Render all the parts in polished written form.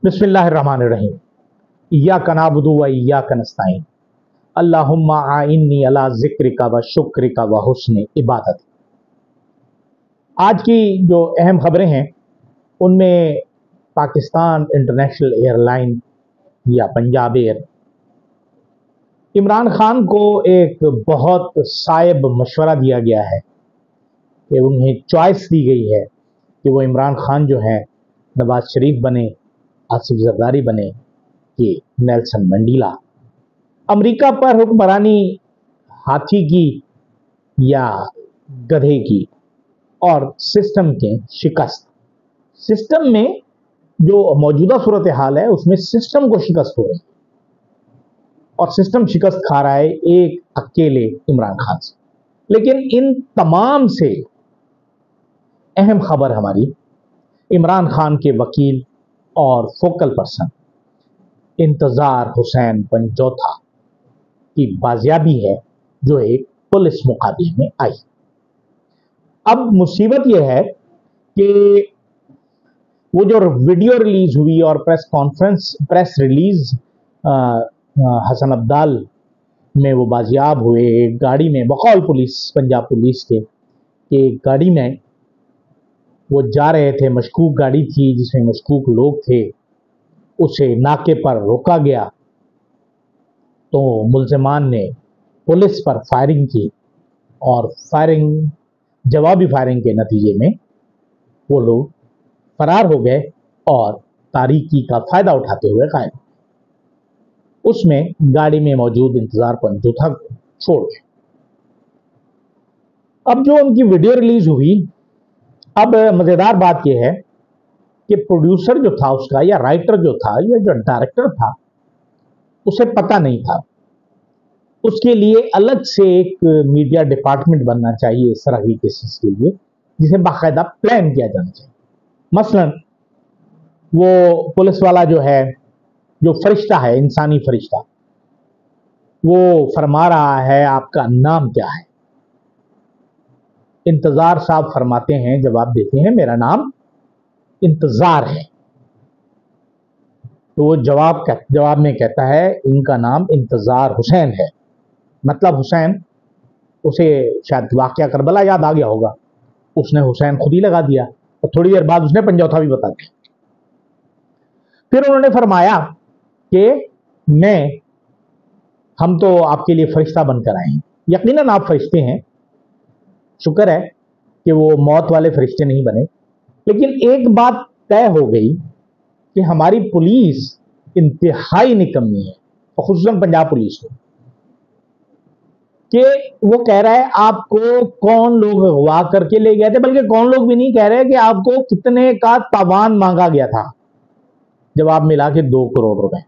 बिस्मिल्लाहिर्रहमानिर्रहीम। इय्याका नअबुदु व इय्याका नस्तईन। अल्लाहुम्मा आइन्नी अला ज़िक्रिका व शुक्रिका व हुस्नि इबादती। आज की जो अहम खबरें हैं उनमें पाकिस्तान इंटरनेशनल एयरलाइन या पंजाब एयर, इमरान खान को एक बहुत सायब मशवरा दिया गया है कि उन्हें चॉइस दी गई है कि वो इमरान खान जो है नवाज शरीफ बने, आसिफ जरदारी बने कि नेल्सन मंडेला। अमेरिका पर हुक्मरानी हाथी की या गधे की और सिस्टम के शिकस्त। सिस्टम में जो मौजूदा सूरत हाल है उसमें सिस्टम को शिकस्त हो रही है और सिस्टम शिकस्त खा रहा है एक अकेले इमरान खान से। लेकिन इन तमाम से अहम खबर हमारी इमरान खान के वकील और फोकल पर्सन इंतजार हुसैन पंजोथा की बाजियाबी है, जो एक पुलिस मुकाबले में आई। अब मुसीबत यह है कि वो जो वीडियो रिलीज हुई और प्रेस रिलीज हसन अब्दाल में वो बाजियाब हुए एक गाड़ी में बकौल पुलिस, पंजाब पुलिस के एक गाड़ी में वो जा रहे थे। मशकूक गाड़ी थी जिसमें मशकूक लोग थे। उसे नाके पर रोका गया तो मुल्ज़िमान ने पुलिस पर फायरिंग की और जवाबी फायरिंग के नतीजे में वो लोग फरार हो गए और तारीकी का फायदा उठाते हुए गायब। उसमें गाड़ी में मौजूद इंतजार पंजोथा को छोड़ गए। अब जो उनकी वीडियो रिलीज हुई, अब मजेदार बात यह है कि प्रोड्यूसर जो था उसका या राइटर जो था या जो डायरेक्टर था उसे पता नहीं था। उसके लिए अलग से एक मीडिया डिपार्टमेंट बनना चाहिए इस तरह की केसेस के लिए, जिसे बाकायदा प्लान किया जाना चाहिए। मसलन वो पुलिस वाला जो है, जो फरिश्ता है, इंसानी फरिश्ता, वो फरमा रहा है आपका नाम क्या है। इंतजार साहब फरमाते हैं, जवाब देते हैं मेरा नाम इंतजार है। तो वो जवाब में कहता है इनका नाम इंतजार हुसैन है। मतलब हुसैन, उसे शायद वाकया करबला याद आ गया होगा, उसने हुसैन खुद ही लगा दिया और थोड़ी देर बाद उसने पंजौथा भी बता दिया। फिर उन्होंने फरमाया कि हम तो आपके लिए फरिश्ता बनकर आए हैं। यकीनन आप फरिश्ते हैं, शुक्र है कि वो मौत वाले फरिश्ते नहीं बने। लेकिन एक बात तय हो गई कि हमारी पुलिस इंतहाई निकम्मी है, और खुसूसन पंजाब पुलिस को, कि वो कह रहा है आपको कौन लोग अगवा करके ले गए थे, बल्कि कौन लोग भी नहीं कह रहे कि आपको कितने का तावान मांगा गया था। जवाब मिला कि 2 करोड़ रुपए।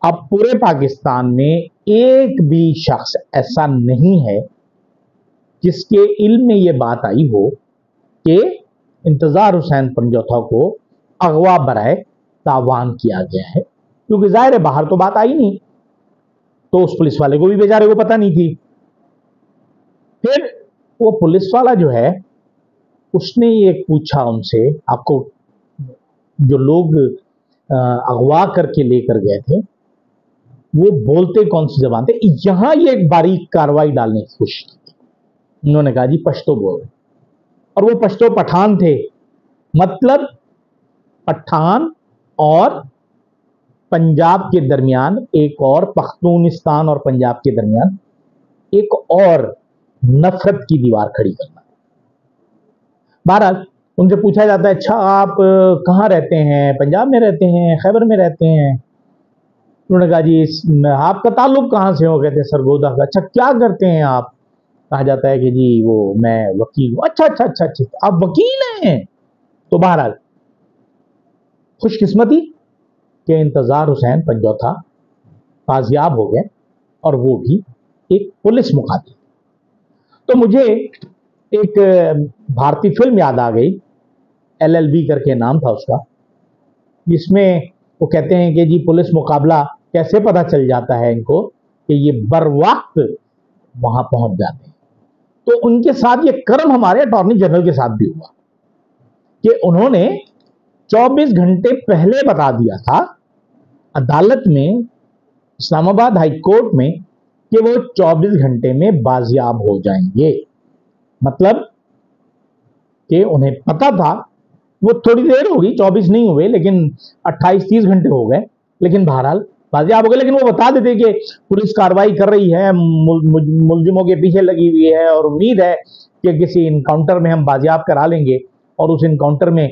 अब पूरे पाकिस्तान में एक भी शख्स ऐसा नहीं है जिसके इल्म में यह बात आई हो कि इंतजार हुसैन पंजोथा को अगवा बराए तावान किया गया है, क्योंकि जाहिर है बाहर तो बात आई नहीं, तो उस पुलिस वाले को भी बेचारे को पता नहीं थी। फिर वो पुलिस वाला जो है उसने ये पूछा उनसे, आपको जो लोग अगवा करके लेकर गए थे वो बोलते कौन सी जबान थे। यहां ये एक बारीक कार्रवाई डालने की कोशिश की। उन्होंने कहा जी पश्तो बोल रहे, और वो पश्तो पठान थे। मतलब पठान और पंजाब के दरमियान एक और, पख्तूनिस्तान और पंजाब के दरमियान एक और नफरत की दीवार खड़ी करना। बहरहाल उनसे पूछा जाता है, अच्छा आप कहाँ रहते हैं? पंजाब में रहते हैं, खैबर में रहते हैं? उन्होंने कहा जी आपका ताल्लुक कहाँ से हो? कहते हैं सरगोदा का। अच्छा क्या करते हैं आप? कहा जाता है कि जी वो मैं वकील हूँ। अच्छा अच्छा अच्छा अच्छा, आप वकील हैं? तो बहरहाल खुशकिस्मती के इंतजार हुसैन पंजोथा बाजियाब हो गए, और वो भी एक पुलिस मुकाबले। तो मुझे एक भारतीय फिल्म याद आ गई, LLB करके नाम था उसका, जिसमें वो कहते हैं कि जी पुलिस मुकाबला कैसे पता चल जाता है इनको कि ये बर वक्त वहां पहुंच जाते हैं। तो उनके साथ ये कर्म हमारे अटॉर्नी जनरल के साथ भी हुआ कि उन्होंने 24 घंटे पहले बता दिया था अदालत में, इस्लामाबाद हाई कोर्ट में, कि वो 24 घंटे में बाजियाब हो जाएंगे। मतलब कि उन्हें पता था, वो थोड़ी देर होगी, 24 नहीं हुए, लेकिन 28-30 घंटे हो गए, लेकिन बहरहाल बाजियाब हो गए। लेकिन वो बता देते कि पुलिस कार्रवाई कर रही है, मुलजिमों के पीछे लगी हुई है, और उम्मीद है कि किसी इनकाउंटर में हम बाजियाब करा लेंगे। और उस इनकाउंटर में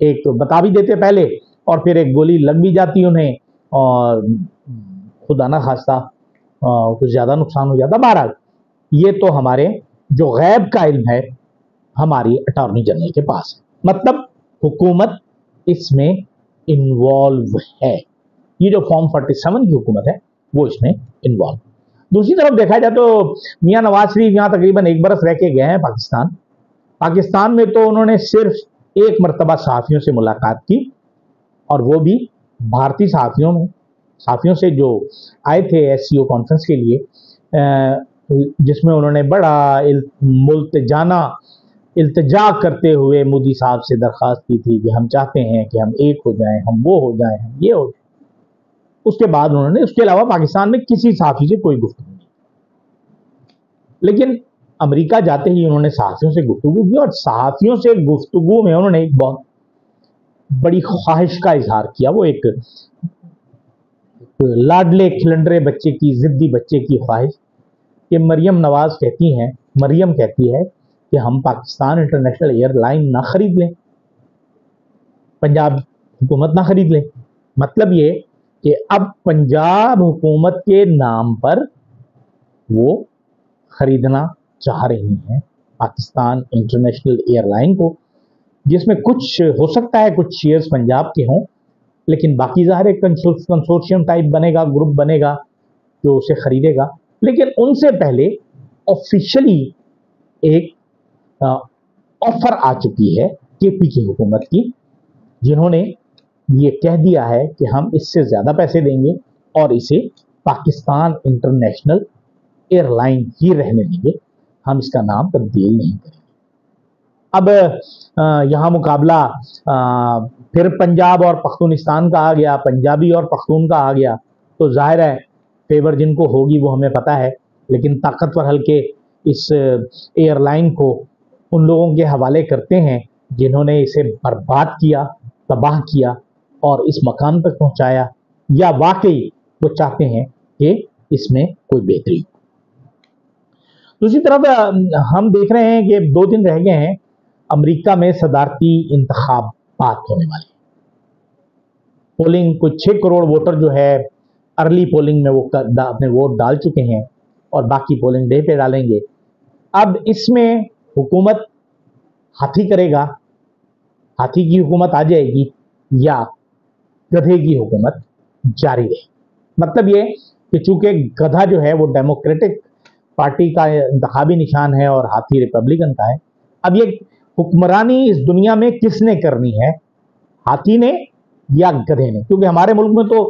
एक बता भी देते पहले, और फिर एक गोली लग भी जाती उन्हें, और खुदा ना खास्ता कुछ ज्यादा नुकसान हो जाता। बहरहाल ये तो हमारे जो गैब का इल्म है हमारी अटॉर्नी जनरल के पास है, मतलब हुकूमत इसमें इन्वॉल्व है। ये जो फॉर्म 47 की हुकूमत है वो इसमें इन्वॉल्व। दूसरी तरफ देखा जाए तो मियां नवाज शरीफ यहाँ तकरीबन 1 बरस रह के गए हैं पाकिस्तान में तो उन्होंने सिर्फ एक मरतबा सहाफियों से मुलाकात की, और वो भी भारतीय सहाफियों से जो आए थे SCO कॉन्फ्रेंस के लिए, जिसमें उन्होंने बड़ा इल्तिजा करते हुए मोदी साहब से दरखास्त की थी कि हम चाहते हैं कि हम एक हो जाएं, हम वो हो जाएं, हम ये हो जाएं। उसके बाद उन्होंने उसके अलावा पाकिस्तान में किसी सहाफी से कोई गुफ्तगू नहीं। लेकिन अमेरिका जाते ही उन्होंने सहाफियों से गुफ्तगू की, और सहाफियों से गुफ्तगू में उन्होंने एक बहुत बड़ी ख्वाहिश का इजहार किया। वो एक लाडले खिलंडरे बच्चे की, जिद्दी बच्चे की ख्वाहिश कि मरियम कहती है कि हम पाकिस्तान इंटरनेशनल एयरलाइन ना खरीद लें, पंजाब हुकूमत ना खरीद ले। मतलब ये कि अब पंजाब हुकूमत के नाम पर वो खरीदना चाह रही हैं पाकिस्तान इंटरनेशनल एयरलाइन को, जिसमें कुछ हो सकता है कुछ शेयर्स पंजाब के हों, लेकिन बाकी ज़ाहिर एक कंसोर्शियम टाइप बनेगा, ग्रुप बनेगा जो उसे खरीदेगा। लेकिन उनसे पहले ऑफिशियली एक ऑफर आ चुकी है KP की हुकूमत की, जिन्होंने ये कह दिया है कि हम इससे ज्यादा पैसे देंगे और इसे पाकिस्तान इंटरनेशनल एयरलाइन ही रहने देंगे, हम इसका नाम तब्दील नहीं करेंगे। अब यहाँ मुकाबला फिर पंजाब और पख्तूनिस्तान का आ गया, पंजाबी और पख्तून का आ गया, तो जाहिर है फेवर जिनको होगी वो हमें पता है, लेकिन ताकतवर हल्के इस एयरलाइन को उन लोगों के हवाले करते हैं जिन्होंने इसे बर्बाद किया, तबाह किया और इस मकाम तक पहुंचाया, या वाकई वो चाहते हैं कि इसमें कोई बेहतरी। दूसरी तरफ हम देख रहे हैं कि 2 दिन रह गए हैं अमेरिका में सदारती इंतखाबात होने वाले। पोलिंग कुछ 6 करोड़ वोटर जो है अर्ली पोलिंग में वो अपने वोट डाल चुके हैं, और बाकी पोलिंग डे पे डालेंगे। अब इसमें हुकूमत हाथी करेगा, हाथी की हुकूमत आ जाएगी, या गधे की हुकूमत जारी रहेगी। मतलब ये कि चूंकि गधा जो है वो डेमोक्रेटिक पार्टी का इंतखाबी निशान है और हाथी रिपब्लिकन का है, अब ये हुक्मरानी इस दुनिया में किसने करनी है, हाथी ने या गधे ने? क्योंकि हमारे मुल्क में तो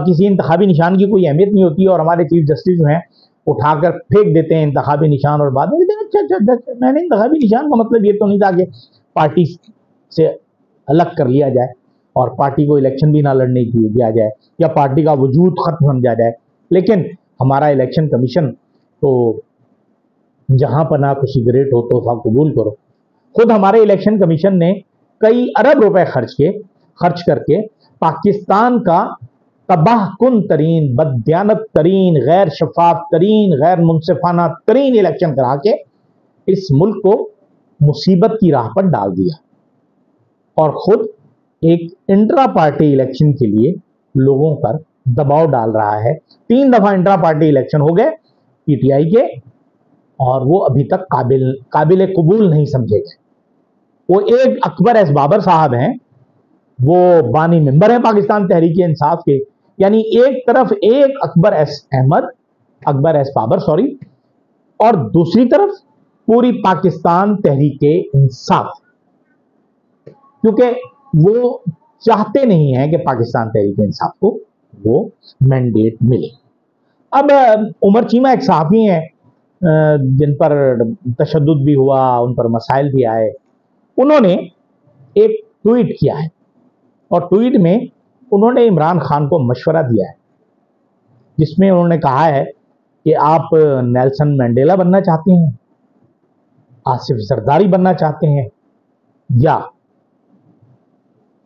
किसी इंतखाबी निशान की कोई अहमियत नहीं होती, और हमारे चीफ जस्टिस जो हैं उठाकर फेंक देते हैं इंतखाबी निशान, और बाद में अच्छा मैंने इंतखाबी निशान का मतलब ये तो नहीं था कि पार्टी से अलग कर लिया जाए और पार्टी को इलेक्शन भी ना लड़ने दिया जाए, या पार्टी का वजूद खत्म समझा जाए। लेकिन हमारा इलेक्शन कमीशन तो जहां पर ना खुशी ग्रेट हो तो कबूल करो। खुद हमारे इलेक्शन कमीशन ने कई अरब रुपए खर्च करके पाकिस्तान का तबाह कुन तरीन, बददियानत तरीन, गैर शफाफ तरीन, गैर मुनसिफाना तरीन इलेक्शन करा के इस मुल्क को मुसीबत की राह पर डाल दिया, और खुद एक इंट्रा पार्टी इलेक्शन के लिए लोगों पर दबाव डाल रहा है। 3 दफा इंट्रा पार्टी इलेक्शन हो गए PTI के, और वो अभी तक काबिल कबूल नहीं समझे गए। वो एक अकबर एस बाबर साहब हैं, वो बानी मेंबर है पाकिस्तान तहरीक इंसाफ के, यानी एक तरफ एक अकबर एस बाबर और दूसरी तरफ पूरी पाकिस्तान तहरीक इंसाफ, क्योंकि वो चाहते नहीं है कि पाकिस्तान तहरीक इंसाफ को वो मैंडेट मिले। अब उमर चीमा एक सहाफी हैं जिन पर तशद्दुद भी हुआ, उन पर मसाइल भी आए। उन्होंने एक ट्वीट किया है और ट्वीट में उन्होंने इमरान खान को मशवरा दिया है, जिसमें उन्होंने कहा है कि आप नेल्सन मंडेला बनना चाहते हैं, आसिफ जरदारी बनना चाहते हैं, या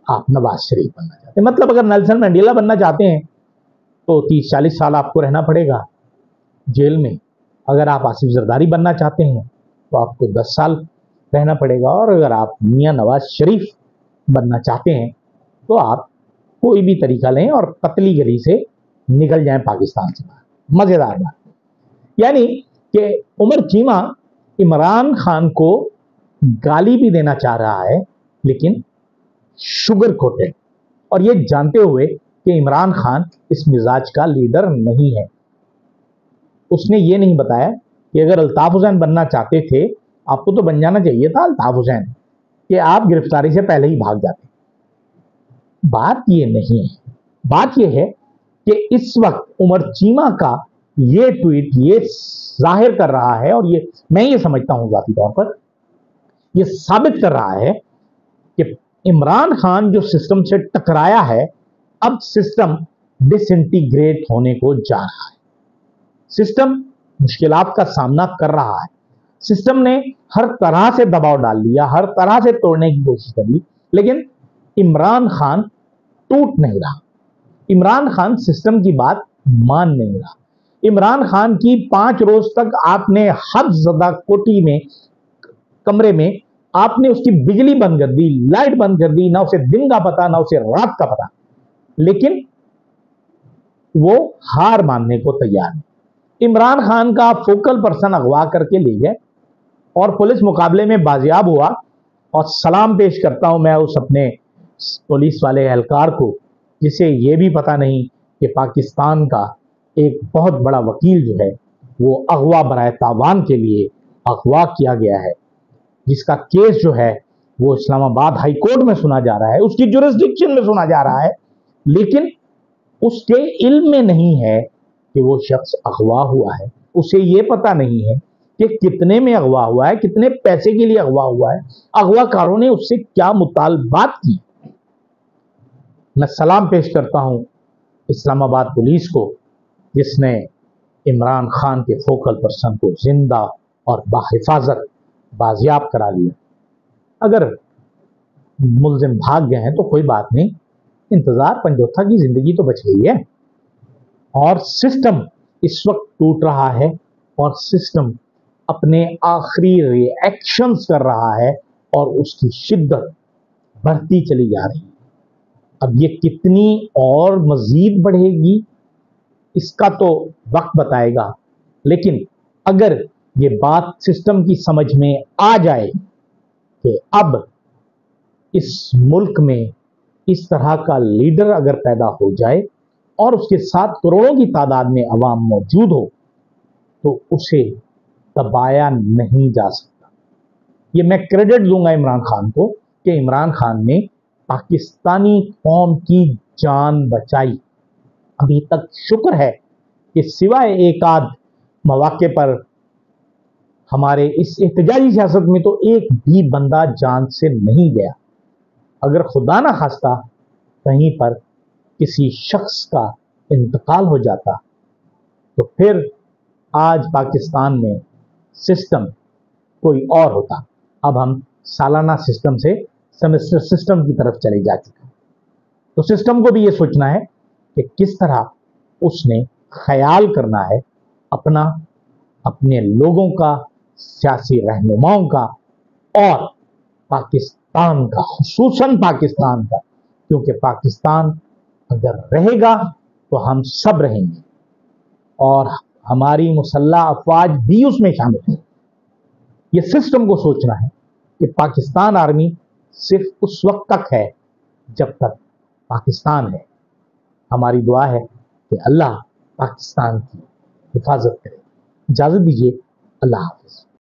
आप नवाज शरीफ बनना चाहते हैं। मतलब अगर नेल्सन मंडेला बनना चाहते हैं तो 30-40 साल आपको रहना पड़ेगा जेल में। अगर आप आसिफ जरदारी बनना चाहते हैं तो आपको 10 साल रहना पड़ेगा। और अगर आप मियां नवाज शरीफ बनना चाहते हैं तो आप कोई भी तरीका लें और पतली गली से निकल जाएं पाकिस्तान से बाहर। मजेदार बात यानी कि उमर चीमा इमरान खान को गाली भी देना चाह रहा है, लेकिन शुगर कोटेड, और ये जानते हुए कि इमरान खान इस मिजाज का लीडर नहीं है। उसने ये नहीं बताया कि अगर अल्ताफ हुसैन बनना चाहते थे, आपको तो बन जाना चाहिए था अल्ताफ हुसैन, कि आप गिरफ्तारी से पहले ही भाग जाते। बात ये नहीं है, बात ये है कि इस वक्त उमर चीमा का ये ट्वीट ये जाहिर कर रहा है, और ये मैं ये समझता हूं जाती तौर पर ये साबित कर रहा है कि इमरान खान जो सिस्टम से टकराया है, अब सिस्टम डिसइंटीग्रेट होने को जा रहा है। सिस्टम मुश्किलात का सामना कर रहा है। सिस्टम ने हर तरह से दबाव डाल लिया, हर तरह से तोड़ने की कोशिश करी, लेकिन इमरान खान टूट नहीं रहा। इमरान खान सिस्टम की बात मान नहीं रहा। इमरान खान की 5 रोज तक आपने हद ज़दा कोठी में, कमरे में आपने उसकी बिजली बंद कर दी, लाइट बंद कर दी, ना उसे दिन का पता ना उसे रात का पता, लेकिन वो हार मानने को तैयार नहीं। इमरान खान का फोकल पर्सन अगवा करके ले गए और पुलिस मुकाबले में बाजियाब हुआ। और सलाम पेश करता हूं मैं उस अपने पुलिस वाले एहलकार को, जिसे ये भी पता नहीं कि पाकिस्तान का एक बहुत बड़ा वकील जो है वो अगवा बराए तावान के लिए अगवा किया गया है, जिसका केस जो है वो इस्लामाबाद हाई कोर्ट में सुना जा रहा है, उसकी जुरिस्डिक्शन में सुना जा रहा है, लेकिन उसके इल्म में नहीं है कि वो शख्स अगवा हुआ है। उसे ये पता नहीं है कि कितने में अगवा हुआ है, कितने पैसे के लिए अगवा हुआ है, अगवाकारों ने उससे क्या मुतालबात की। मैं सलाम पेश करता हूं इस्लामाबाद पुलिस को, जिसने इमरान खान के फोकल पर्सन को जिंदा और बाहिफाजत बाजियाब करा लिया। अगर मुल्जिम भाग गए हैं तो कोई बात नहीं, इंतजार पंजोथा की जिंदगी तो बच गई है। और सिस्टम इस वक्त टूट रहा है और सिस्टम अपने आखिरी रिएक्शंस कर रहा है और उसकी शिद्दत बढ़ती चली जा रही है। अब ये कितनी और मजीद बढ़ेगी इसका तो वक्त बताएगा, लेकिन अगर ये बात सिस्टम की समझ में आ जाए कि अब इस मुल्क में इस तरह का लीडर अगर पैदा हो जाए और उसके साथ करोड़ों की तादाद में अवाम मौजूद हो, तो उसे दबाया नहीं जा सकता। ये मैं क्रेडिट दूंगा इमरान खान को कि इमरान खान ने पाकिस्तानी कौम की जान बचाई। अभी तक शुक्र है कि सिवाय एक आध मौके पर हमारे इस एहतजाजी सियासत में तो एक भी बंदा जान से नहीं गया। अगर खुदा ना खास्ता कहीं पर किसी शख्स का इंतकाल हो जाता तो फिर आज पाकिस्तान में सिस्टम कोई और होता। अब हम सालाना सिस्टम से सेमेस्टर सिस्टम की तरफ चले जा चुके हैं। तो सिस्टम को भी ये सोचना है कि किस तरह उसने ख्याल करना है अपना, अपने लोगों का, सियासी रहनुमाओं का और पाकिस्तान का, खुसूसन पाकिस्तान का, क्योंकि पाकिस्तान अगर रहेगा तो हम सब रहेंगे और हमारी मुसल्लह अफवाज भी उसमें शामिल है। ये सिस्टम को सोचना है कि पाकिस्तान आर्मी सिर्फ उस वक्त तक है जब तक पाकिस्तान है। हमारी दुआ है कि अल्लाह पाकिस्तान की हिफाजत करे। इजाजत दीजिए, अल्लाह हाफिज।